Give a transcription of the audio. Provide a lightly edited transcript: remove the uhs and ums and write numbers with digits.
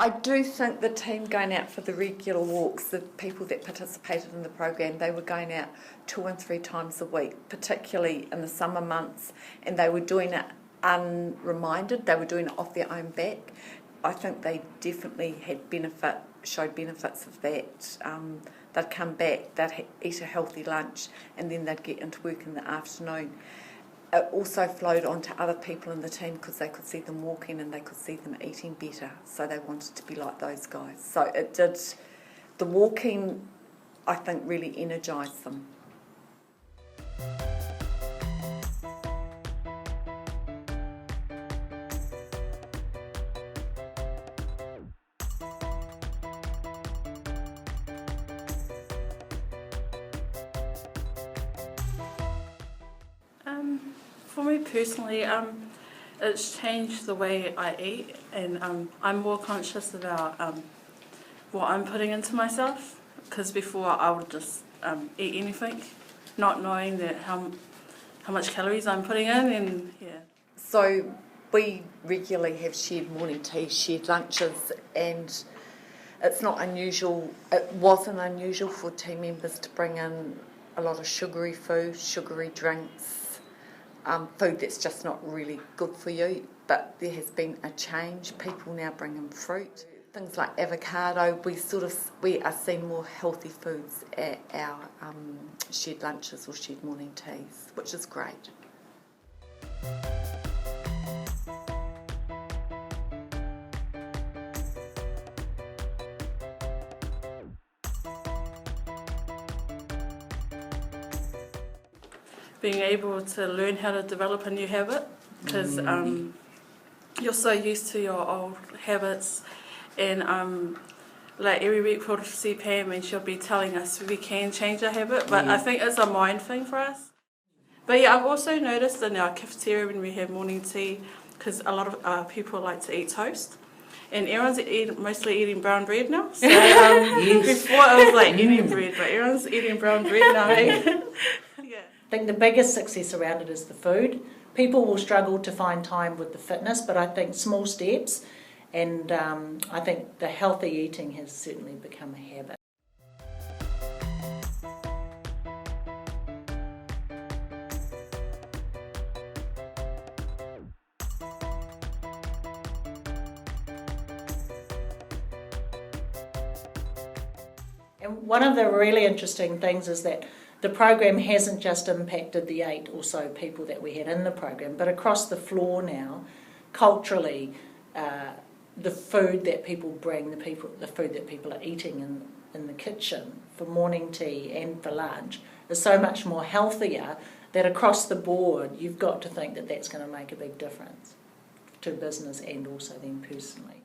I do think the team going out for the regular walks, the people that participated in the program, they were going out 2 and 3 times a week, particularly in the summer months, and they were doing it unreminded, they were doing it off their own back. I think they definitely showed benefits of that. They'd come back, they'd eat a healthy lunch, and then they'd get into work in the afternoon. It also flowed on to other people in the team because they could see them walking and they could see them eating better, so they wanted to be like those guys. So it did, the walking, I think, really energised them. For me personally, it's changed the way I eat, and I'm more conscious about what I'm putting into myself, because before I would just eat anything, not knowing that how much calories I'm putting in, and yeah. So we regularly have shared morning teas, shared lunches, and it's not unusual, it wasn't unusual for team members to bring in a lot of sugary food, sugary drinks, food that's just not really good for you. But there has been a change. People now bring in fruit, things like avocado. We are seeing more healthy foods at our shared lunches or shared morning teas, which is great. Being able to learn how to develop a new habit, because you're so used to your old habits, and like every week we'll see Pam and she'll be telling us we can change our habit, but I think it's a mind thing for us. But yeah, I've also noticed in our cafeteria when we have morning tea, because a lot of people like to eat toast, and everyone's mostly eating brown bread now. So before it was like Indian bread, but everyone's eating brown bread now. Yeah. I think the biggest success around it is the food. People will struggle to find time with the fitness, but I think small steps, and I think the healthy eating has certainly become a habit. And one of the really interesting things is that the program hasn't just impacted the 8 or so people that we had in the program, but across the floor now, culturally, the food that people bring, the food that people are eating in the kitchen for morning tea and for lunch is so much more healthier that across the board you've got to think that that's going to make a big difference to business and also them personally.